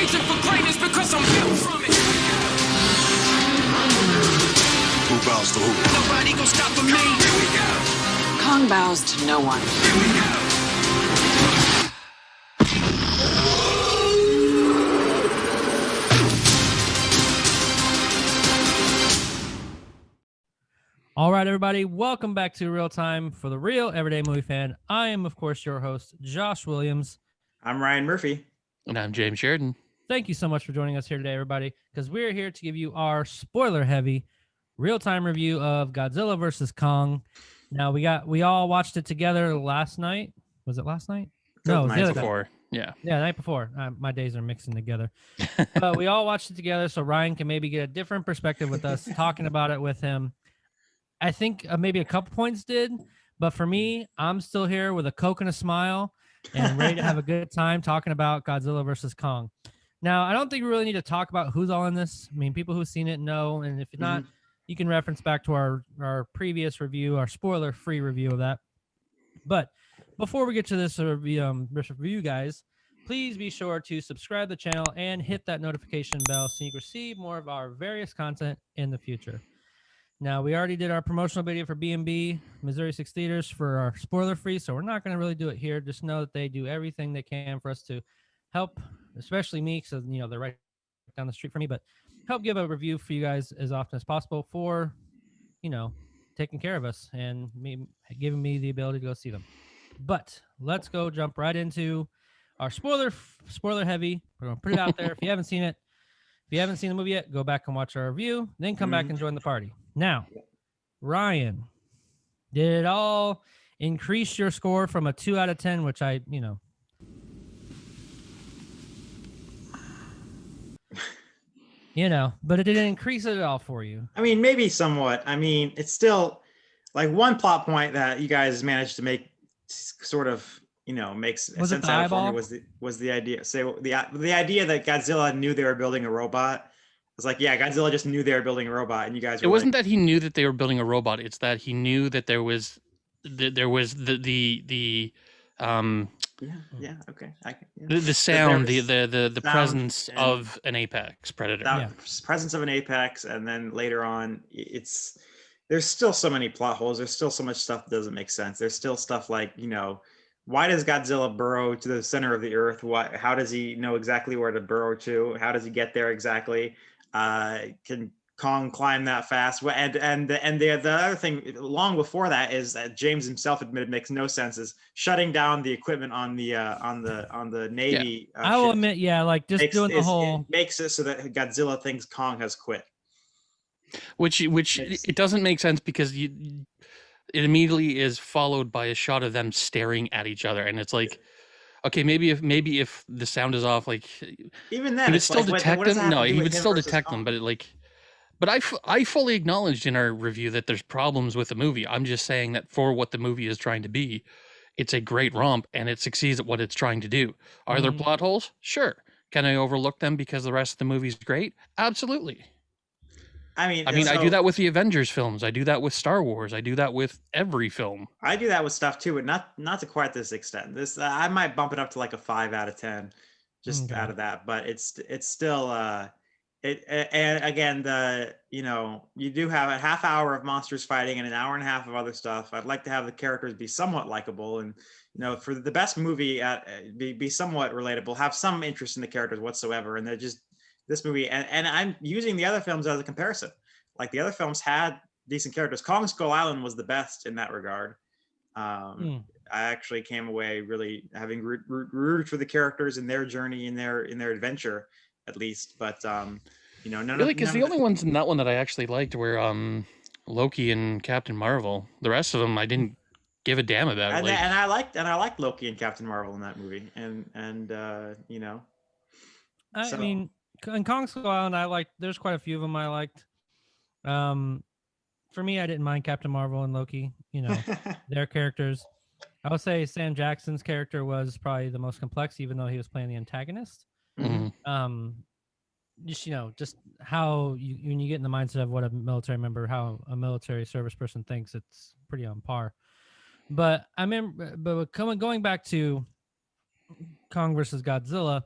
reaching for greatness because I'm built from it. Who bows to who? Nobody gon' stop for me. Here we go. Kong bows to no one. Here we go. All right, everybody, welcome back to Real Time for the Real Everyday Movie Fan. I am, of course, your host, Josh Williams. I'm Ryan Murphy. And I'm James Sheridan. Thank you so much for joining us here today, everybody, because we're here to give you our spoiler-heavy real-time review of Godzilla vs. Kong. Now, we all watched it together last night. Was it last night? No, it was the other before. Yeah, the night before. My days are mixing together. But we all watched it together, so Ryan can maybe get a different perspective with us, talking about it with him. I think maybe a couple points did, but for me, I'm still here with a Coke and a smile and ready to have a good time talking about Godzilla versus Kong. Now, I don't think we really need to talk about who's all in this. I mean, people who've seen it know, and if not, you can reference back to our previous review, our spoiler-free review of that. But before we get to this review, guys, please be sure to subscribe to the channel and hit that notification bell so you can receive more of our various content in the future. Now, we already did our promotional video for B&B, Missouri 6 Theaters, for our spoiler-free, so we're not going to really do it here. Just know that they do everything they can for us to help, especially me, because, they're right down the street from me, but help give a review for you guys as often as possible for, taking care of us and giving me the ability to go see them. But let's go jump right into our spoiler-heavy. We're going to put it out there. If you haven't seen it, if you haven't seen the movie yet, go back and watch our review, then come back and join the party. Now, Ryan, did it all increase your score from a 2 out of 10, which but it didn't increase it at all for you? I mean, maybe somewhat. I mean, it's still like one plot point that you guys managed to make sort of, makes Was sense it the out for me eyeball? was the idea. So the idea that Godzilla knew they were building a robot. It's like, yeah, Godzilla just knew they were building a robot, and you guys were It wasn't that he knew that they were building a robot. It's that he knew that there was the okay. the sound, the sound presence and of an apex predator. Presence of an apex, and then later on, there's still so many plot holes. There's still so much stuff that doesn't make sense. There's still stuff like, why does Godzilla burrow to the center of the earth? How does he know exactly where to burrow to? How does he get there exactly? Can Kong climb that fast? And the other thing, long before that, is that James himself admitted makes no sense, is shutting down the equipment on the Navy. Yeah. I will admit, it makes it so that Godzilla thinks Kong has quit. Which it doesn't make sense because it immediately is followed by a shot of them staring at each other, and it's like, okay, maybe if the sound is off, like even then, he would still detect them. No, he would still detect them, but I fully acknowledged in our review that there's problems with the movie. I'm just saying that for what the movie is trying to be, it's a great romp and it succeeds at what it's trying to do. Are there plot holes? Sure. Can I overlook them because the rest of the movie's great? Absolutely. I mean, I do that with the Avengers films. I do that with Star Wars. I do that with every film. I do that with stuff too, but not to quite this extent. This I might bump it up to like a 5 out of 10, just out of that. But it's still and again, you do have a half hour of monsters fighting and an hour and a half of other stuff. I'd like to have the characters be somewhat likable and for the best movie be somewhat relatable, have some interest in the characters whatsoever, and they're just. This movie, and I'm using the other films as a comparison. Like the other films had decent characters. Kong Skull Island was the best in that regard. I actually came away really having rooted for the characters in their journey, in their adventure, at least. But really, because the only ones in that one that I actually liked were Loki and Captain Marvel. The rest of them I didn't give a damn about. And I liked Loki and Captain Marvel in that movie, I mean. In Kong Skull Island, there's quite a few of them I liked. For me, I didn't mind Captain Marvel and Loki, their characters. I would say Sam Jackson's character was probably the most complex, even though he was playing the antagonist. Mm-hmm. Just how when you get in the mindset of what a military member, how a military service person thinks, it's pretty on par. But going back to Kong versus Godzilla,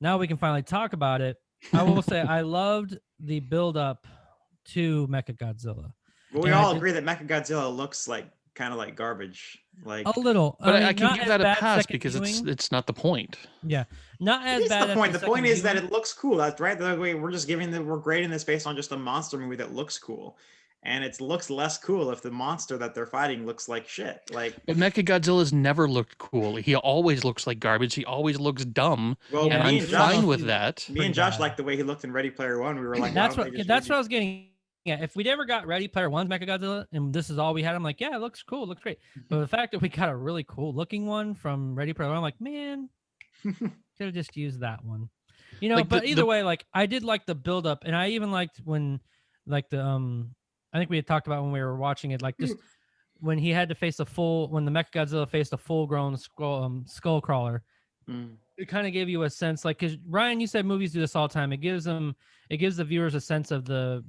now we can finally talk about it. I will say I loved the build up to Mechagodzilla. Well, we all agree that Mechagodzilla looks like kind of like garbage. Like a little, but I mean, can give that a pass because viewing. it's not the point. Yeah, not as it's bad. The point. The point is viewing. that it looks cool. That's right. The way we're just we're grading this based on just a monster movie that looks cool, and it looks less cool if the monster that they're fighting looks like shit. Like, but Mechagodzilla's never looked cool. He always looks like garbage. He always looks dumb. Well, and I'm fine with that. Me and Josh liked the way he looked in Ready Player One. We were like, that's what I was getting. Yeah, if we never got Ready Player One's Mechagodzilla and this is all we had, I'm like, yeah, it looks cool, it looks great. But the fact that we got a really cool looking one from Ready Player One, I'm like, man, should have just used that one. You know, like but either way, like I did like the build up, and I even liked when like the I think we had talked about when we were watching it, like just when he had to face when the Mechagodzilla faced a full grown skull crawler. It kind of gave you a sense, like, because Ryan, you said movies do this all the time. It gives the viewers a sense of the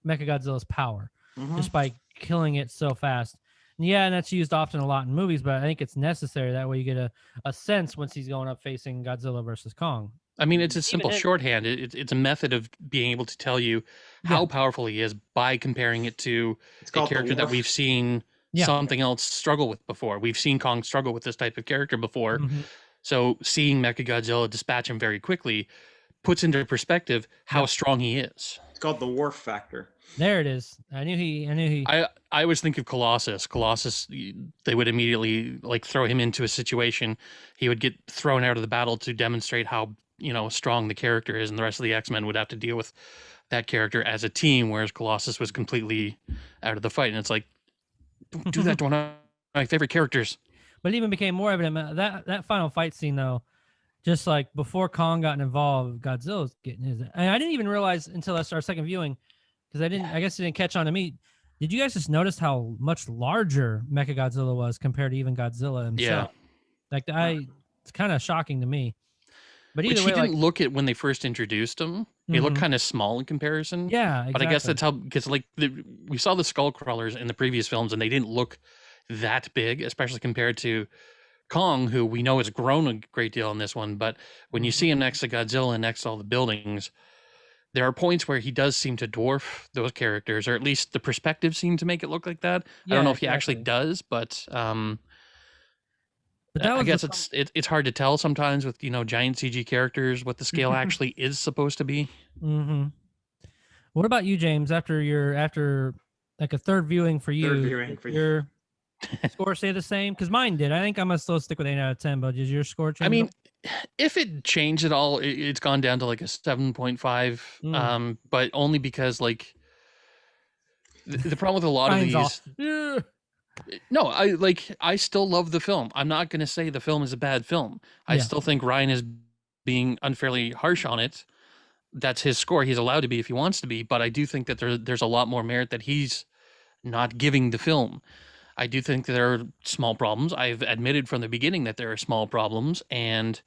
Mechagodzilla's power just by killing it so fast. And that's used often a lot in movies, but I think it's necessary. That way you get a sense once he's going up facing Godzilla versus Kong. I mean, it's a simple shorthand. It's a method of being able to tell you how powerful he is by comparing it to a character that we've seen something else struggle with before. We've seen Kong struggle with this type of character before. So seeing Mechagodzilla dispatch him very quickly puts into perspective how strong he is. It's called the Wharf Factor. There it is. I knew he. I always think of Colossus. Colossus, they would immediately like throw him into a situation. He would get thrown out of the battle to demonstrate how strong the character is, and the rest of the X-Men would have to deal with that character as a team, whereas Colossus was completely out of the fight. And it's like, don't do that to one of my favorite characters. But it even became more evident that final fight scene though. Just like before Kong got involved, Godzilla's getting his. And I didn't even realize until I started second viewing, because I guess it didn't catch on to me. Did you guys just notice how much larger Mechagodzilla was compared to even Godzilla himself? Yeah. It's kind of shocking to me. But either way, he didn't look at when they first introduced him. He looked kind of small in comparison. Yeah, exactly. But I guess that's how, because like we saw the skull crawlers in the previous films, and they didn't look that big, especially compared to Kong, who we know has grown a great deal in this one. But when you see him next to Godzilla and next to all the buildings, there are points where he does seem to dwarf those characters, or at least the perspective seemed to make it look like that. I don't know if he actually does, but I guess it's hard to tell sometimes with giant CG characters what the scale actually is supposed to be. What about you, James? After like a third viewing for you, your score stay the same? Because mine did. I think I'm gonna still stick with 8 out of 10. But does your score change? I mean, if it changed at all, it's gone down to like a 7.5. But only because like the problem with a lot of these. No, I still love the film. I'm not going to say the film is a bad film. I still think Ryan is being unfairly harsh on it. That's his score. He's allowed to be if he wants to be. But I do think that there's a lot more merit that he's not giving the film. I do think that there are small problems. I've admitted from the beginning that there are small problems. And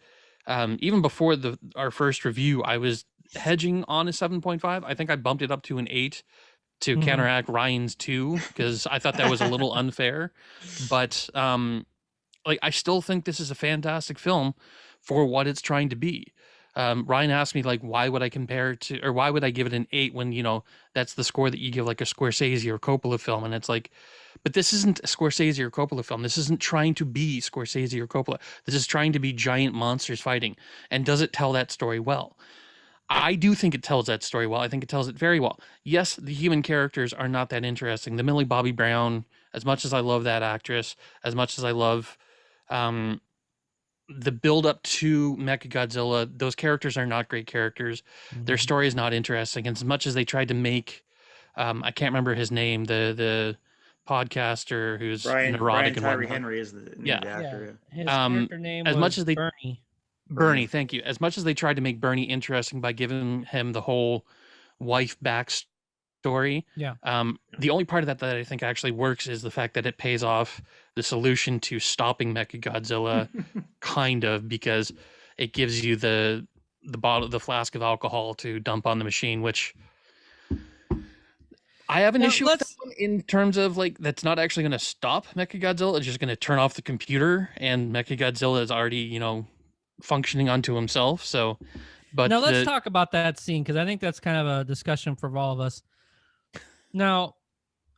even before our first review, I was hedging on a 7.5. I think I bumped it up to an 8. To counteract Ryan's 2, because I thought that was a little unfair. But I still think this is a fantastic film for what it's trying to be. Ryan asked me why would I compare to, or why would I give it an 8 when that's the score that you give like a Scorsese or Coppola film, and it's like, but this isn't a Scorsese or Coppola film. This isn't trying to be Scorsese or Coppola. This is trying to be giant monsters fighting, and does it tell that story well? I do think it tells that story well. I think it tells it very well. Yes, the human characters are not that interesting. The Millie Bobby Brown, as much as I love that actress, as much as I love the build up to Mechagodzilla, those characters are not great characters. Their story is not interesting. And as much as they tried to make, I can't remember his name, the podcaster who's neurotic Brian and Tyree whatnot. Henry is the actor. His character name as was much as they Bernie, thank you. As much as they tried to make Bernie interesting by giving him the whole wife backstory, the only part of that I think actually works is the fact that it pays off the solution to stopping Mechagodzilla, kind of, because it gives you the bottle, the flask of alcohol to dump on the machine, which I have an issue with that one in terms of that's not actually going to stop Mechagodzilla. It's just going to turn off the computer, and Mechagodzilla is already functioning unto himself. So, but now let's talk about that scene, because I think that's kind of a discussion for all of us. Now,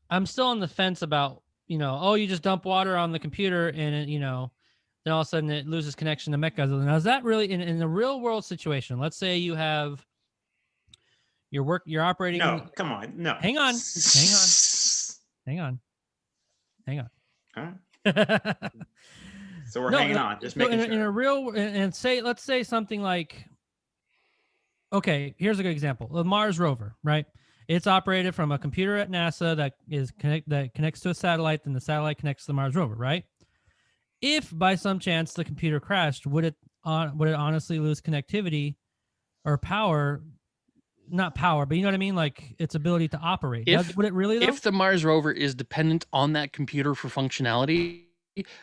I'm still on the fence about, oh, you just dump water on the computer and it, then all of a sudden it loses connection to Mechagodzilla. Now, is that really in a real world situation? Let's say you have you're operating. No, come on, no. Hang on. Huh? So we're hanging on, just making sure. In a real, and let's say something like, okay, here's a good example: the Mars rover, right? It's operated from a computer at NASA that connects to a satellite, then the satellite connects to the Mars rover, right? If by some chance the computer crashed, would it honestly lose connectivity or power? Not power, but you know what I mean, like its ability to operate. Would it really, though? If the Mars rover is dependent on that computer for functionality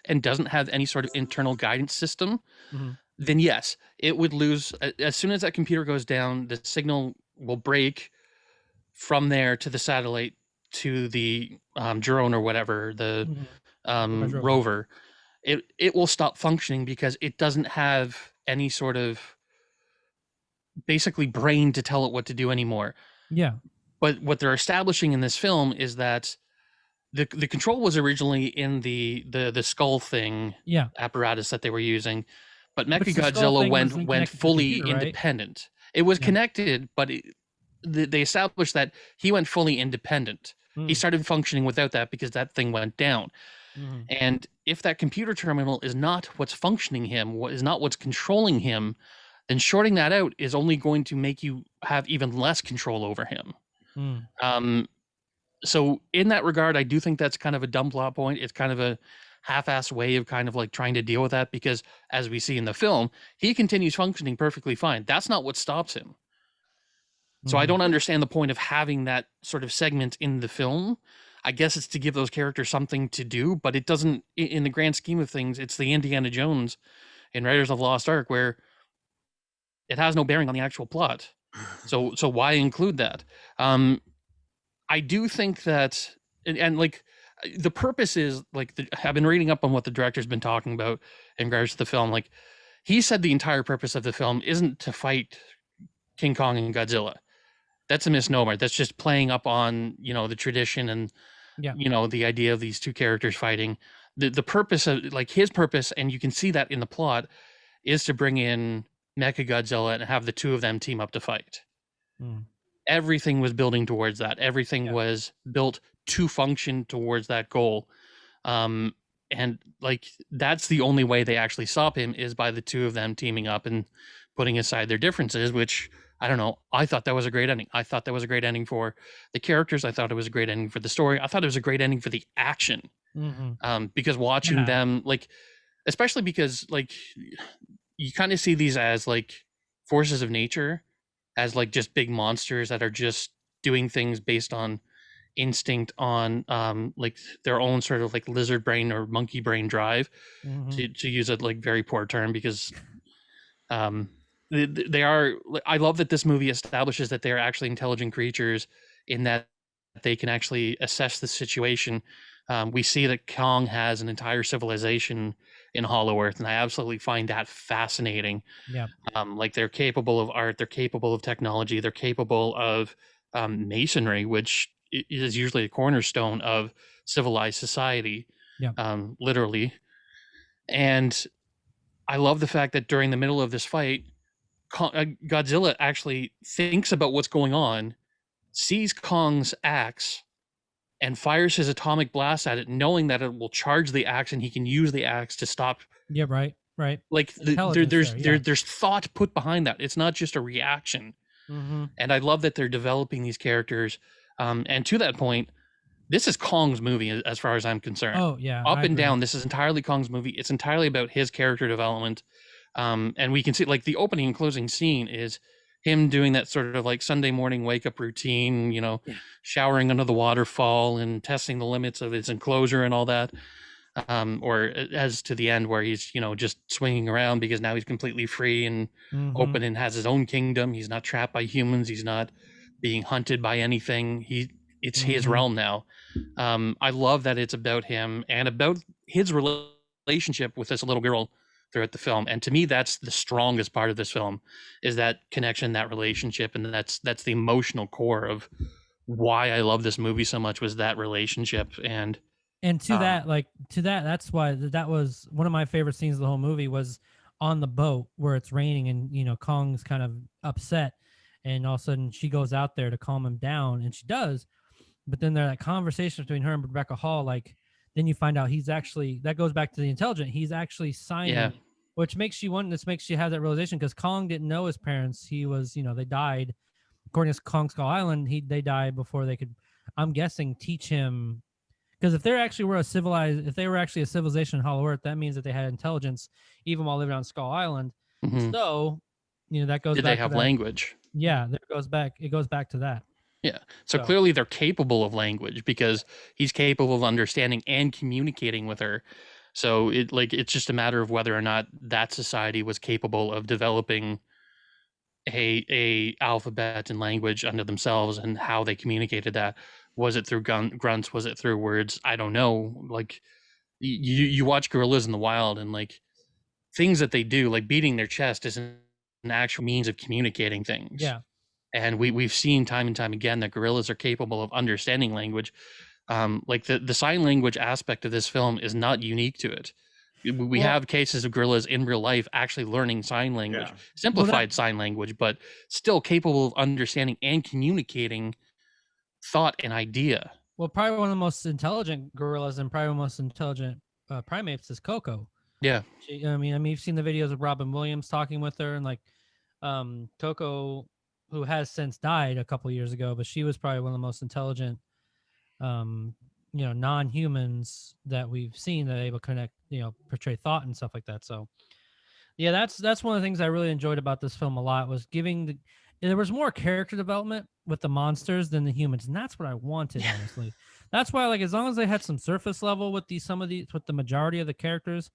and doesn't have any sort of internal guidance system, then yes, it would lose. As soon as that computer goes down, the signal will break from there to the satellite to the drone or whatever, the rover. It will stop functioning because it doesn't have any sort of basically brain to tell it what to do anymore. Yeah. But what they're establishing in this film is that the control was originally in the skull thing apparatus that they were using, but Mechagodzilla went fully computer, right? independent. It was connected, but they established that he went fully independent. He started functioning without that because that thing went down. And if that computer terminal is not what's functioning him, is not what's controlling him, then shorting that out is only going to make you have even less control over him. So in that regard, I do think that's kind of a dumb plot point. It's kind of a half-assed way of kind of like trying to deal with that, because as we see in the film, he continues functioning perfectly fine. That's not what stops him. So I don't understand the point of having that sort of segment in the film. I guess it's to give those characters something to do, but it doesn't, in the grand scheme of things, it's the Indiana Jones in Raiders of the Lost Ark, where it has no bearing on the actual plot. So why include that? I do think that, and like the purpose is like, I've been reading up on what the director's been talking about in regards to the film. Like, he said the entire purpose of the film isn't to fight King Kong and Godzilla. That's a misnomer. That's just playing up on, the tradition and, the idea of these two characters fighting. The purpose of, like, his purpose, and you can see that in the plot, is to bring in Mechagodzilla and have the two of them team up to fight. Everything was building towards that. Everything was built to function towards that goal. And like, that's the only way they actually stop him, is by the two of them teaming up and putting aside their differences, which, I don't know, I thought that was a great ending. I thought that was a great ending for the characters. I thought it was a great ending for the story. I thought it was a great ending for the action. Because watching them, like, especially because, like, you kind of see these as like forces of nature, as like just big monsters that are just doing things based on instinct, on like their own sort of like lizard brain or monkey brain drive, to use a like very poor term, because they are. I love that this movie establishes that they are actually intelligent creatures, in that they can actually assess the situation. We see that Kong has an entire civilization in Hollow Earth, and I absolutely find that fascinating. Like, they're capable of art, they're capable of technology, they're capable of masonry, which is usually a cornerstone of civilized society, literally. And I love the fact that during the middle of this fight, Godzilla actually thinks about what's going on, sees Kong's axe, and fires his atomic blast at it, knowing that it will charge the axe and he can use the axe to stop. Yeah, right. Like, there's thought put behind that. It's not just a reaction. And I love that they're developing these characters. And to that point, this is Kong's movie as far as I'm concerned. Oh yeah, up and down, this is entirely Kong's movie. It's entirely about his character development. And we can see, like, the opening and closing scene is him doing that sort of like Sunday morning wake up routine, showering under the waterfall and testing the limits of his enclosure and all that. Or as to the end where he's, just swinging around because now he's completely free and open and has his own kingdom. He's not trapped by humans. He's not being hunted by anything. It's his realm now. I love that it's about him and about his relationship with this little girl throughout the film. And to me, that's the strongest part of this film, is that connection, that relationship. And that's the emotional core of why I love this movie so much, was that relationship. And to that's why that was one of my favorite scenes of the whole movie, was on the boat where it's raining and, you know, Kong's kind of upset, and all of a sudden she goes out there to calm him down, and she does. But then there that conversation between her and Rebecca Hall, like, then you find out he's actually, that goes back to the intelligent, he's actually signing, which makes you want, this makes you have that realization, because Kong didn't know his parents. He was, you know, they died. According to Kong Skull Island, they died before they could, I'm guessing, teach him. Because if they were actually a civilization in Hollow Earth, that means that they had intelligence even while living on Skull Island. So, you know, that goes did back they have to that. language? Yeah, it goes back to that. Yeah. So clearly they're capable of language, because he's capable of understanding and communicating with her. So it's just a matter of whether or not that society was capable of developing a alphabet and language under themselves, and how they communicated that. Was it through grunts? Was it through words? I don't know. Like, you watch gorillas in the wild, and like things that they do, like beating their chest, is an actual means of communicating things. Yeah. And we've seen time and time again that gorillas are capable of understanding language. Like the sign language aspect of this film is not unique to it. We have cases of gorillas in real life actually learning sign language, simplified sign language, but still capable of understanding and communicating thought and idea. Well, probably one of the most intelligent gorillas and probably one of the most intelligent primates is Coco. Yeah. I mean, you've seen the videos of Robin Williams talking with her, and like Coco, who has since died a couple years ago, but she was probably one of the most intelligent, you know, non-humans that we've seen that are able to connect, you know, portray thought and stuff like that. So yeah, that's one of the things I really enjoyed about this film a lot, was there was more character development with the monsters than the humans, and that's what I wanted, honestly. That's why, like, as long as they had some surface level with with the majority of the characters,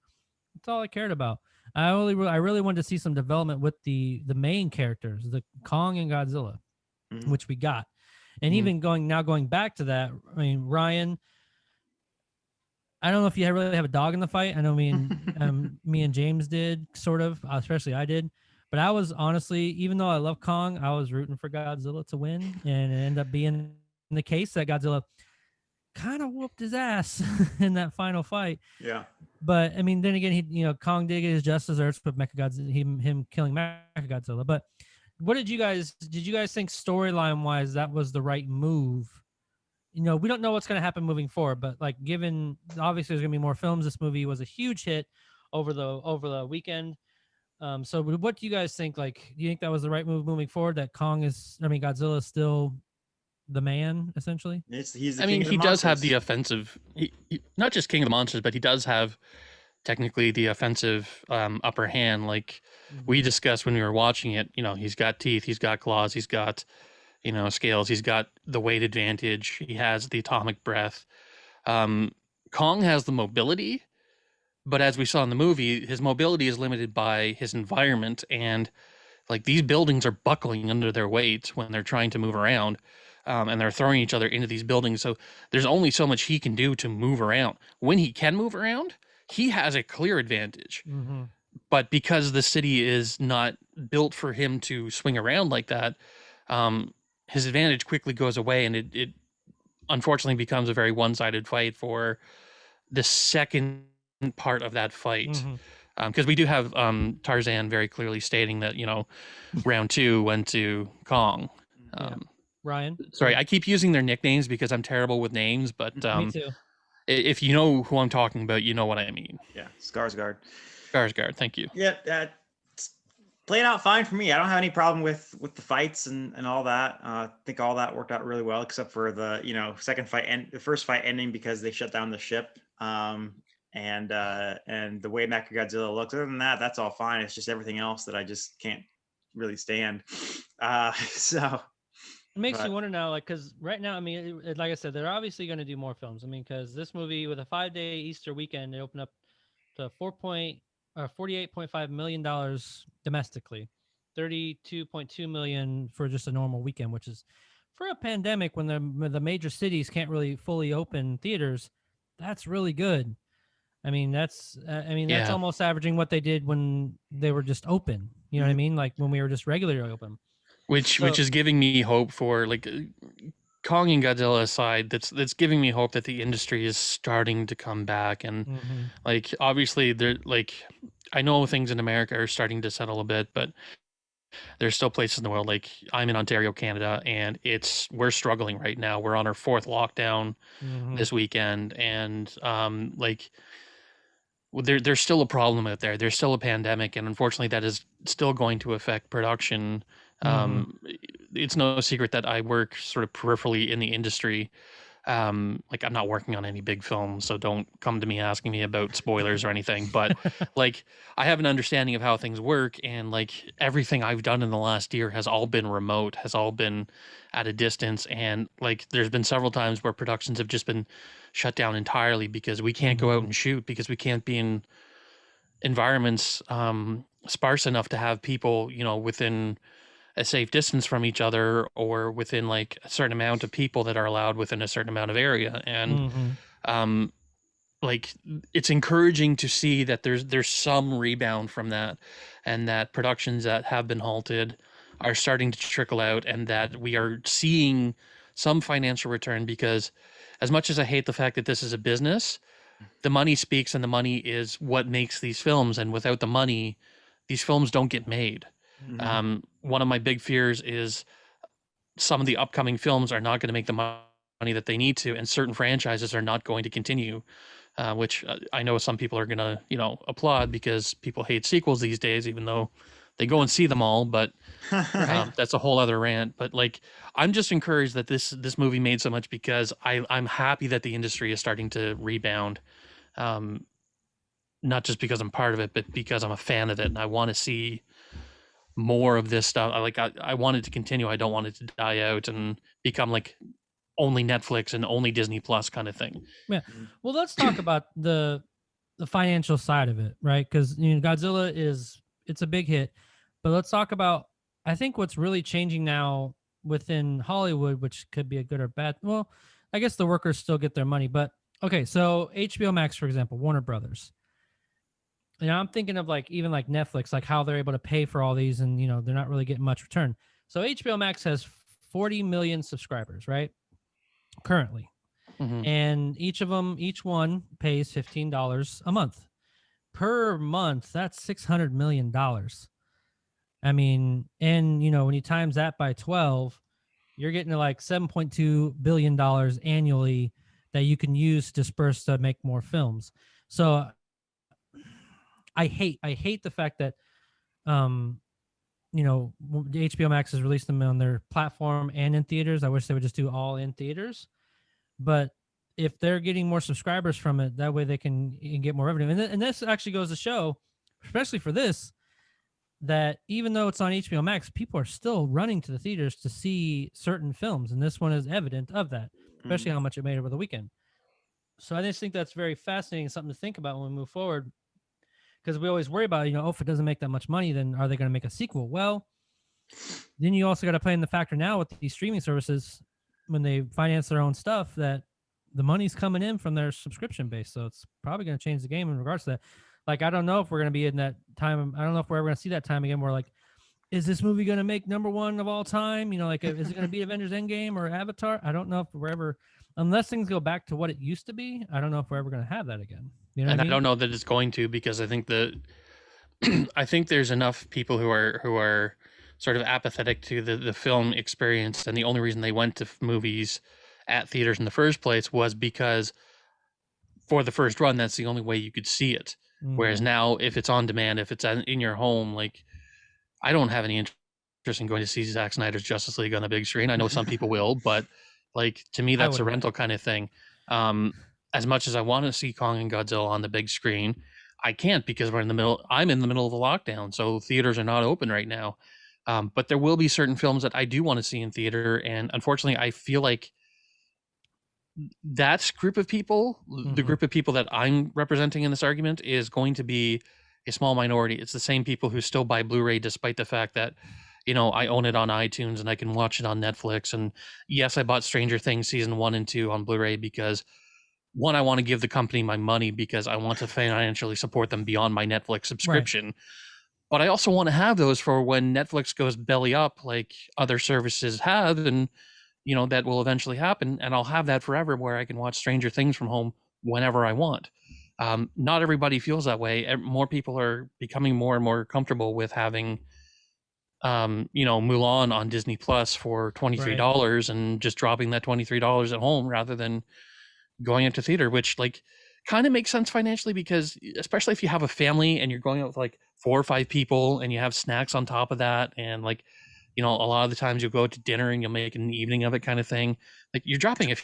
that's all I cared about. I really wanted to see some development with the main characters, the Kong and Godzilla, which we got. And even going back to that, I mean, Ryan, I don't know if you really have a dog in the fight. I know me and James did, sort of, especially I did. But I was honestly, even though I love Kong, I was rooting for Godzilla to win, and it ended up being the case that Godzilla kind of whooped his ass in that final fight. Yeah. But I mean, then again, Kong did get his just desserts with Mechagodzilla, him killing Mechagodzilla. But what did you guys think storyline wise that was the right move? You know, we don't know what's going to happen moving forward, but like, given obviously there's going to be more films, this movie was a huge hit over the weekend. So what do you guys think? Like, do you think that was the right move moving forward? That Godzilla is still the man, essentially? He does have the offensive, he, not just king of the monsters, but he does have technically the offensive upper hand. Like we discussed when we were watching it, you know, he's got teeth, he's got claws, he's got, you know, scales, he's got the weight advantage, he has the atomic breath. Kong has the mobility, but as we saw in the movie, his mobility is limited by his environment, and like these buildings are buckling under their weight when they're trying to move around, and they're throwing each other into these buildings. So there's only so much he can do to move around. When he can move around, he has a clear advantage. But because the city is not built for him to swing around like that, his advantage quickly goes away, and it unfortunately becomes a very one-sided fight for the second part of that fight. Because we do have Tarzan very clearly stating that, you know, round 2 went to Kong. Ryan? Sorry, I keep using their nicknames because I'm terrible with names, but Me too. If you know who I'm talking about, you know what I mean. Yeah, Skarsgård. Skarsgård, thank you. Yeah, played out fine for me. I don't have any problem with the fights and all that. I think all that worked out really well, except for the, you know, second fight and the first fight ending because they shut down the ship. And the way Mechagodzilla looks. Other than that, that's all fine. It's just everything else that I just can't really stand. So it makes you wonder now, like, because right now, I mean, like I said, they're obviously going to do more films. I mean, because this movie with a 5-day Easter weekend, it opened up to $48.5 million domestically, $32.2 million for just a normal weekend, which is, for a pandemic when the major cities can't really fully open theaters, that's really good. I mean, that's Yeah. almost averaging what they did when they were just open. You know what I mean? Like when we were just regularly open. Which So, is giving me hope for like Kong and Godzilla aside, that's giving me hope that the industry is starting to come back. And mhm. like obviously they're like, I know things in America are starting to settle a bit, but there's still places in the world, like I'm in Ontario, Canada, and we're struggling right now. We're on our 4th lockdown this weekend, and like there's still a problem out there. There's still a pandemic, and unfortunately, that is still going to affect production. It's no secret that I work sort of peripherally in the industry. Like I'm not working on any big films, so don't come to me asking me about spoilers or anything. But like I have an understanding of how things work, and like everything I've done in the last year has all been remote, has all been at a distance, and like there's been several times where productions have just been shut down entirely because we can't go out and shoot, because we can't be in environments sparse enough to have people, you know, within a safe distance from each other, or within like a certain amount of people that are allowed within a certain amount of area. And um like it's encouraging to see that there's some rebound from that, and that productions that have been halted are starting to trickle out, and that we are seeing some financial return. Because as much as I hate the fact that this is a business, the money speaks, and the money is what makes these films, and without the money, these films don't get made. One of my big fears is some of the upcoming films are not going to make the money that they need to, and certain franchises are not going to continue, which I know some people are going to, you know, applaud, because people hate sequels these days, even though they go and see them all. But that's a whole other rant. But like, I'm just encouraged that this movie made so much, because I'm happy that the industry is starting to rebound. Not just because I'm part of it, but because I'm a fan of it, and I want to see more of this stuff. I want it to continue. I don't want it to die out and become like only Netflix and only Disney Plus kind of thing. Yeah. Well, let's talk about the financial side of it, right? Because you know, Godzilla it's a big hit, but let's talk about, I think what's really changing now within Hollywood, which could be a good or bad. Well, I guess the workers still get their money, but okay. So HBO Max, for example, Warner Brothers. And I'm thinking of like even like Netflix, like how they're able to pay for all these, and you know they're not really getting much return. So HBO Max has 40 million subscribers, right? Currently, and each one pays $15 a month per month. That's $600 million. I mean, and you know when you times that by 12, you're getting to like $7.2 billion annually that you can use to disperse to make more films. So I hate the fact that you know, the HBO Max has released them on their platform and in theaters. I wish they would just do all in theaters. But if they're getting more subscribers from it, that way they can get more revenue. And this actually goes to show, especially for this, that even though it's on HBO Max, people are still running to the theaters to see certain films. And this one is evident of that, especially how much it made over the weekend. So I just think that's very fascinating, something to think about when we move forward. Because we always worry about, you know, oh, if it doesn't make that much money, then are they going to make a sequel? Well, then you also got to play in the factor now with these streaming services, when they finance their own stuff, that the money's coming in from their subscription base. So it's probably going to change the game in regards to that. Like, I don't know if we're going to be in that time. I don't know if we're ever going to see that time again where like, is this movie going to make #1 of all time? You know, like, is it going to be Avengers Endgame or Avatar? I don't know if we're ever, unless things go back to what it used to be, I don't know if we're ever going to have that again. You know and what I mean? I don't know that it's going to, because I think I think there's enough people who are sort of apathetic to the film experience, and the only reason they went to movies at theaters in the first place was because for the first run, that's the only way you could see it. Whereas now, if it's on demand, if it's in your home, like, I don't have any interest in going to see Zack Snyder's Justice League on the big screen. I know some people will, but like, to me, that's a rental kind of thing. As much as I want to see Kong and Godzilla on the big screen, I can't, because I'm in the middle of a lockdown. So theaters are not open right now. But there will be certain films that I do want to see in theater. And unfortunately, I feel like that group of people, the group of people that I'm representing in this argument, is going to be a small minority. It's the same people who still buy Blu-ray, despite the fact that, you know, I own it on iTunes and I can watch it on Netflix. And yes, I bought Stranger Things season 1 and 2 on Blu-ray because one, I want to give the company my money because I want to financially support them beyond my Netflix subscription. But I also want to have those for when Netflix goes belly up, like other services have, and that will eventually happen. And I'll have that forever, where I can watch Stranger Things from home whenever I want. Not everybody feels that way. More people are becoming more and more comfortable with having, Mulan on Disney Plus for $23 and just dropping that $23 at home rather than going into theater, which like kind of makes sense financially, because especially if you have a family and you're going out with like 4 or 5 people and you have snacks on top of that, and like, a lot of the times you'll go to dinner and you'll make an evening of it kind of thing. Like you're dropping a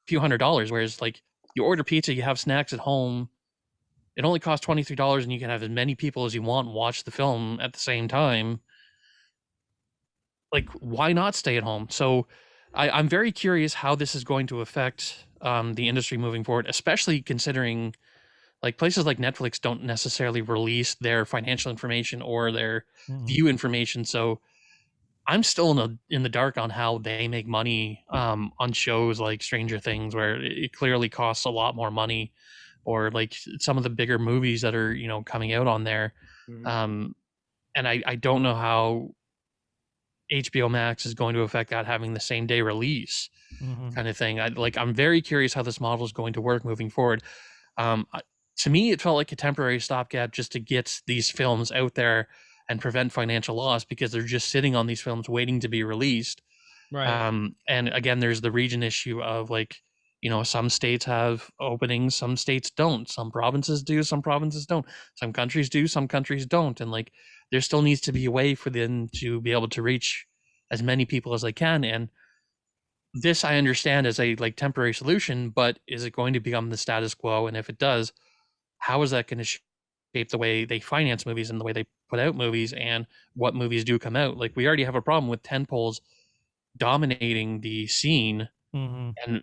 few $100s, whereas like you order pizza, you have snacks at home. It only costs $23 and you can have as many people as you want and watch the film at the same time. Like, why not stay at home? So I'm very curious how this is going to affect the industry moving forward, especially considering like places like Netflix don't necessarily release their financial information or their view information. So I'm still in the dark on how they make money on shows like Stranger Things, where it clearly costs a lot more money, or like some of the bigger movies that are coming out on there. And I don't know how HBO Max is going to affect that, having the same day release kind of thing. I'm very curious how this model is going to work moving forward. To me, it felt like a temporary stopgap just to get these films out there and prevent financial loss, because they're just sitting on these films waiting to be released. And again, there's the region issue of like, some states have openings, some states don't. Some provinces do, some provinces don't. Some countries do, some countries don't. And like, there still needs to be a way for them to be able to reach as many people as they can. And this, I understand, as a like temporary solution, but is it going to become the status quo? And if it does, how is that going to shape the way they finance movies and the way they put out movies and what movies do come out? Like, we already have a problem with tentpoles dominating the scene, and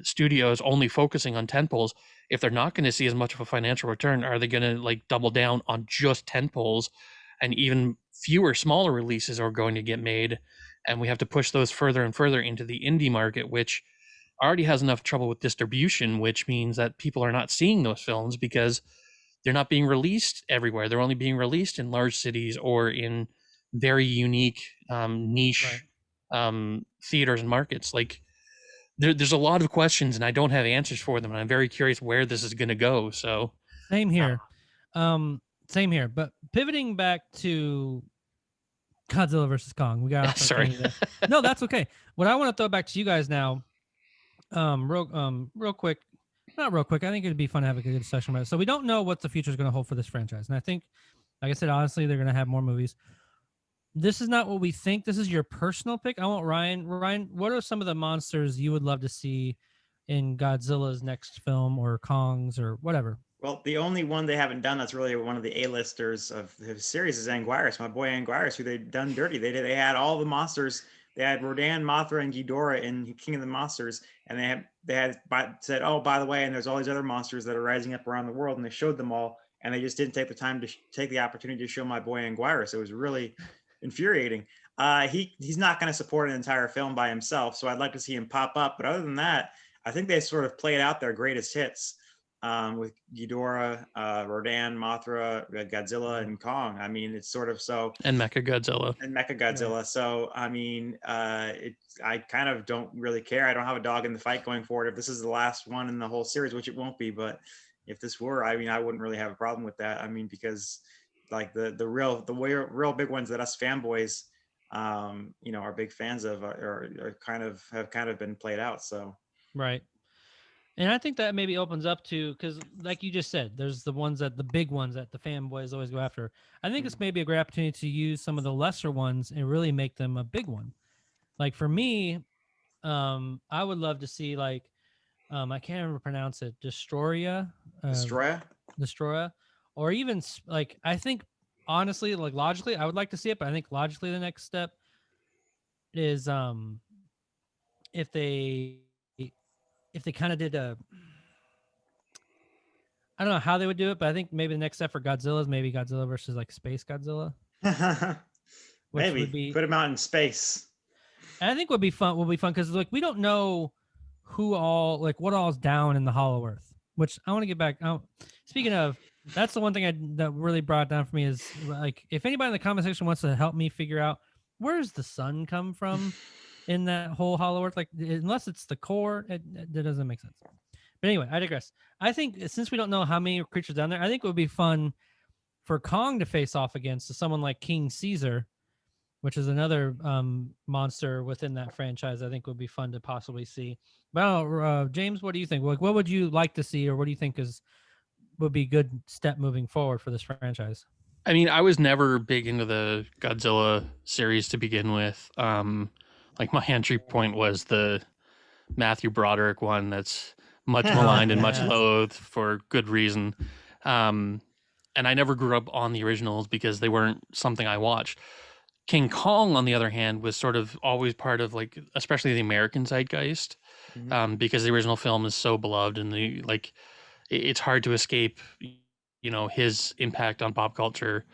studios only focusing on tentpoles. If they're not going to see as much of a financial return, are they going to like double down on just tentpoles, and even fewer smaller releases are going to get made, and we have to push those further and further into the indie market, which already has enough trouble with distribution, which means that people are not seeing those films because they're not being released everywhere. They're only being released in large cities or in very unique niche theaters and markets. Like, there's a lot of questions and I don't have answers for them, and I'm very curious where this is going to go. So same here. But pivoting back to Godzilla versus Kong, we got sorry. No, that's okay. What I want to throw back to you guys now, real quick, not real quick. I think it'd be fun to have a good discussion about it. So we don't know what the future is going to hold for this franchise, and I think, like I said, honestly, they're going to have more movies. This is not what we think. This is your personal pick. I want Ryan. Ryan, what are some of the monsters you would love to see in Godzilla's next film, or Kong's, or whatever? Well, the only one they haven't done that's really one of the A-listers of the series is Anguirus, my boy Anguirus, who they've done dirty. They had all the monsters. They had Rodan, Mothra, and Ghidorah in King of the Monsters, and they had said, oh, by the way, and there's all these other monsters that are rising up around the world, and they showed them all, and they just didn't take the time to take the opportunity to show my boy Anguirus. It was really infuriating. He's not going to support an entire film by himself, so I'd like to see him pop up. But other than that, I think they sort of played out their greatest hits with Ghidorah, Rodan, Mothra, Godzilla, and Kong. I mean, it's sort of so. And Mechagodzilla. Yeah. So, I mean, I kind of don't really care. I don't have a dog in the fight going forward. If this is the last one in the whole series, which it won't be, but if this were, I mean, I wouldn't really have a problem with that. I mean, because like the real big ones that us fanboys, are big fans of, are kind of been played out. So. Right. And I think that maybe opens up to, because like you just said, there's the big ones that the fanboys always go after. I think it's maybe a great opportunity to use some of the lesser ones and really make them a big one. Like for me, I would love to see like, I can't even pronounce it, Destroya, or even like, I think honestly, like logically, I would like to see it, but I think logically the next step is if they kind of did I don't know how they would do it, but I think maybe the next step for Godzilla is maybe Godzilla versus like Space Godzilla. Maybe put him out in space. And I think would be fun because like we don't know who all like what all's down in the Hollow Earth. Which I want to get back. Speaking of, that's the one thing that really brought it down for me is like if anybody in the comment section wants to help me figure out where does the sun come from in that whole Hollow Earth, like unless it's the core, that doesn't make sense. But anyway, I digress. I think since we don't know how many creatures down there, I think it would be fun for Kong to face off against someone like King Caesar, which is another monster within that franchise. I think would be fun to possibly see. Well, James, what do you think? Like, what would you like to see, or what do you think would be a good step moving forward for this franchise? I mean, I was never big into the Godzilla series to begin with. Like my entry point was the Matthew Broderick one that's much maligned and much loathed for good reason. And I never grew up on the originals because they weren't something I watched. King Kong, on the other hand, was sort of always part of like, especially the American zeitgeist, because the original film is so beloved and it's hard to escape, his impact on pop culture.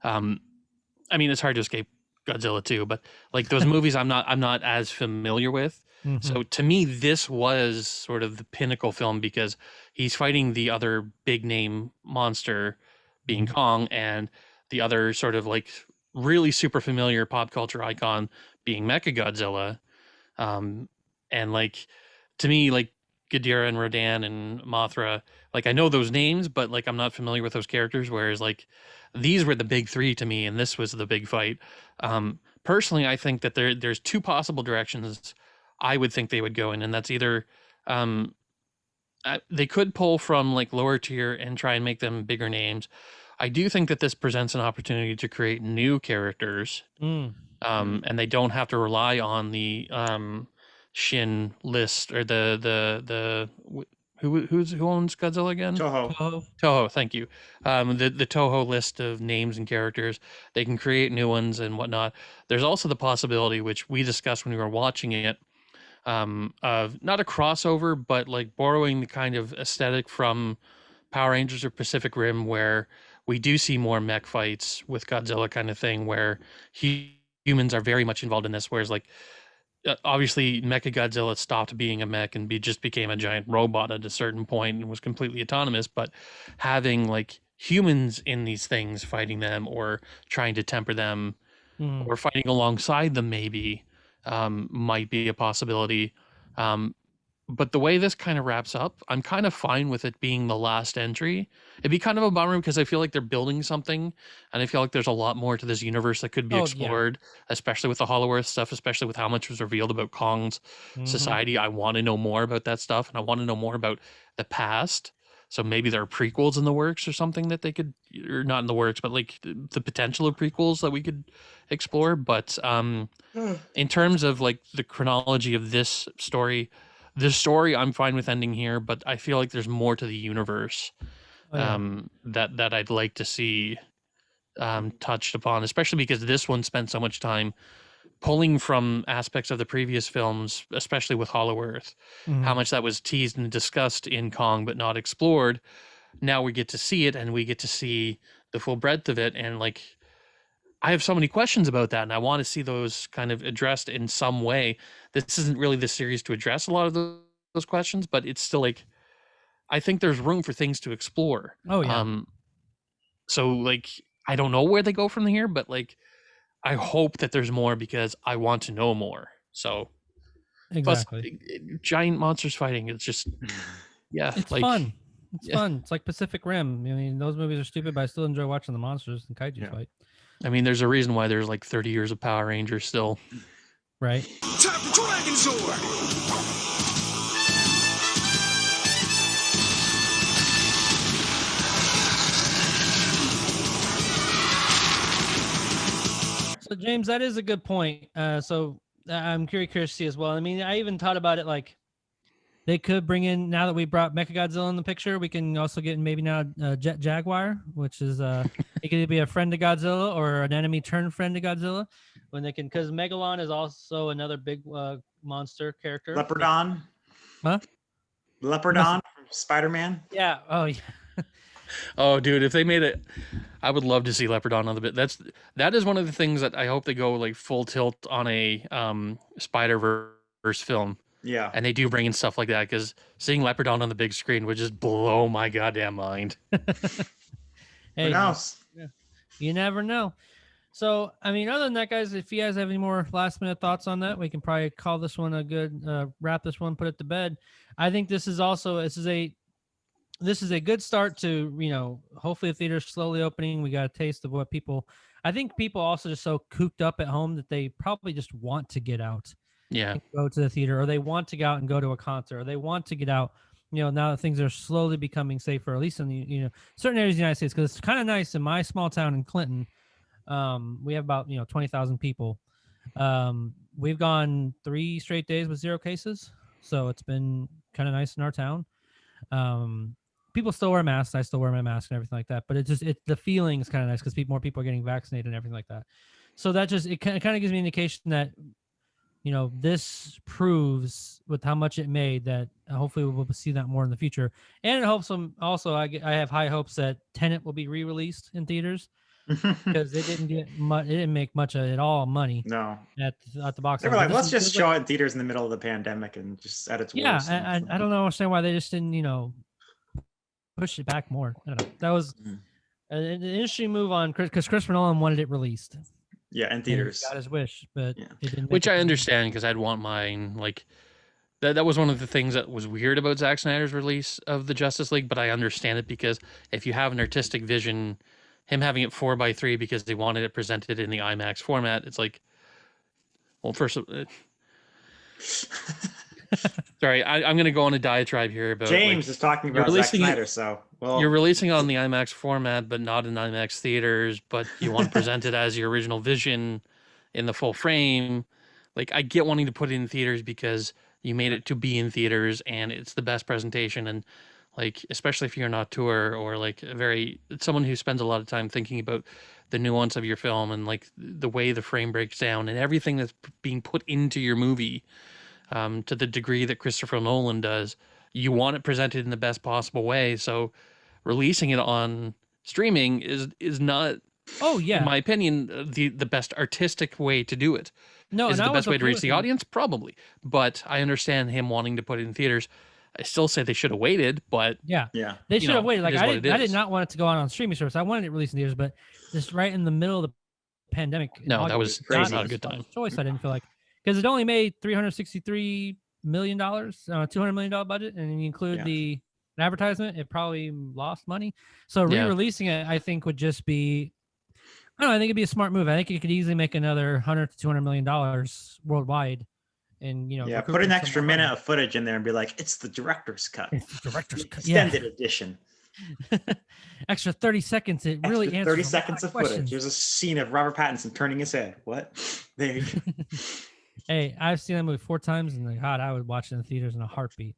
I mean, it's hard to escape Godzilla too, but like those movies, I'm not as familiar with. Mm-hmm. So to me, this was sort of the pinnacle film because he's fighting the other big name monster, being Kong, and the other sort of like really super familiar pop culture icon being Mechagodzilla. And like, to me, like Ghidorah and Rodan and Mothra, like I know those names, but like I'm not familiar with those characters. Whereas like these were the big three to me, and this was the big fight. Personally, I think that there's two possible directions I would think they would go in, and that's either they could pull from like lower tier and try and make them bigger names. I do think that this presents an opportunity to create new characters, and they don't have to rely on the Shin list or who owns Godzilla again? Toho, thank you. The Toho list of names and characters. They can create new ones and whatnot. There's also the possibility, which we discussed when we were watching it, of not a crossover, but like borrowing the kind of aesthetic from Power Rangers or Pacific Rim, where we do see more mech fights with Godzilla kind of thing, where humans are very much involved in this, whereas like obviously Mechagodzilla stopped being a mech and just became a giant robot at a certain point and was completely autonomous, but having like humans in these things fighting them or trying to temper them or fighting alongside them maybe might be a possibility. But the way this kind of wraps up, I'm kind of fine with it being the last entry. It'd be kind of a bummer because I feel like they're building something, and I feel like there's a lot more to this universe that could be explored, especially with the Hollow Earth stuff, especially with how much was revealed about Kong's society. I want to know more about that stuff, and I want to know more about the past. So maybe there are prequels in the works or something that they could, or not in the works, but like the potential of prequels that we could explore. But in terms of like the chronology of this story, I'm fine with ending here, but I feel like there's more to the universe that I'd like to see touched upon, especially because this one spent so much time pulling from aspects of the previous films, especially with Hollow Earth, how much that was teased and discussed in Kong but not explored. Now we get to see it, and we get to see the full breadth of it, and like I have so many questions about that, and I want to see those kind of addressed in some way. This isn't really the series to address a lot of those questions, but it's still like, I think there's room for things to explore. Oh, yeah. So like, I don't know where they go from here, but like, I hope that there's more because I want to know more. So exactly. Plus, giant monsters fighting. It's just, yeah. It's like, fun. It's fun. It's like Pacific Rim. I mean, those movies are stupid, but I still enjoy watching the monsters and kaiju fight. I mean, there's a reason why there's like 30 years of Power Rangers still. Right. Time for Dragon Zord! So James, that is a good point. So I'm curious to see as well. I mean, I even thought about it like they could bring in, now that we brought Mechagodzilla in the picture, we can also get maybe now Jet Jaguar, which is it could be a friend to Godzilla or an enemy turned friend to Godzilla, when they can, because Megalon is also another big monster character. Leopardon. Huh? Leopardon from Spider-Man. Yeah. Oh yeah. Oh, dude, if they made it, I would love to see Leopardon on the bit. That is one of the things that I hope they go like full tilt on a Spider-Verse film. Yeah. And they do bring in stuff like that because seeing Leopardon on the big screen would just blow my goddamn mind. Hey, Who knows? you never know. So, I mean, other than that, guys, if you guys have any more last minute thoughts on that, we can probably call this one a good wrap this one, put it to bed. I think this is a good start to, hopefully the theater's slowly opening. We got a taste of what I think people also just so cooped up at home that they probably just want to get out. Yeah. And go to the theater, or they want to go out and go to a concert, or they want to get out, now that things are slowly becoming safer, at least in the, certain areas of the United States, because it's kind of nice in my small town in Clinton. We have about, 20,000 people. We've gone 3 straight days with 0 cases. So it's been kind of nice in our town. People still wear masks. I still wear my mask and everything like that. But the feeling is kind of nice because more people are getting vaccinated and everything like that. So that it kind of gives me an indication that, this proves with how much it made that hopefully we'll see that more in the future. And it helps them also. I have high hopes that Tenet will be re-released in theaters because it didn't make much at all money. No. At the box. They were like, let's just show it in theaters in the middle of the pandemic and just at its worst. Yeah, I don't understand why they just didn't, push it back more. I don't know. That was an interesting move on because Christopher Nolan wanted it released. Yeah, in theaters. He got his wish, but it didn't. Which I understand because I'd want mine. Like that was one of the things that was weird about Zack Snyder's release of the Justice League, but I understand it because if you have an artistic vision, him having it 4:3 because they wanted it presented in the IMAX format, it's like, well, first. Sorry, I'm going to go on a diatribe here about James is talking about Zack Snyder, so you're releasing on the IMAX format, but not in IMAX theaters. But you want to present it as your original vision in the full frame. Like, I get wanting to put it in theaters because you made it to be in theaters, and it's the best presentation. And like, especially if you're an auteur or like someone who spends a lot of time thinking about the nuance of your film and like the way the frame breaks down and everything that's being put into your movie. To the degree that Christopher Nolan does, you want it presented in the best possible way. So releasing it on streaming is not, in my opinion, the best artistic way to do it. No, is it the best way to reach the audience? Probably. But I understand him wanting to put it in theaters. I still say they should have waited, but yeah, they should have waited. Like I did not want it to go on streaming service. I wanted it released in theaters, but just right in the middle of the pandemic. No, that was crazy. Not a good time. Choice. I didn't feel like. Because it only made $363 million, $200 million budget, and you include the advertisement, it probably lost money. So re-releasing it, I think, would just be, I don't know, I think it'd be a smart move. I think it could easily make another $100 to $200 million worldwide. And, put an extra minute of footage in there and be like, it's the director's cut. It's the director's cut. Extended edition. Extra 30 seconds. It really answers 30 seconds of questions. footage. There's a scene of Robert Pattinson turning his head. What? There you go. Hey, I've seen that movie 4 times, and God, I would watch it in the theaters in a heartbeat.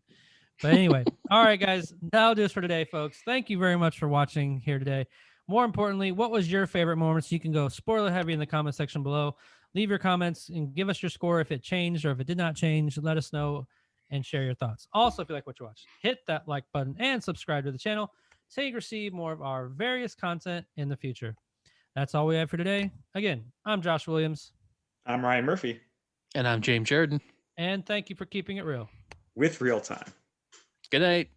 But anyway, all right, guys, that'll do us for today, folks. Thank you very much for watching here today. More importantly, what was your favorite moments? You can go spoiler heavy in the comment section below. Leave your comments and give us your score if it changed or if it did not change. Let us know and share your thoughts. Also, if you like what you watch, hit that like button and subscribe to the channel so you can receive more of our various content in the future. That's all we have for today. Again, I'm Josh Williams. I'm Ryan Murphy. And I'm James Sheridan. And thank you for keeping it real. With ReelTime. Good night.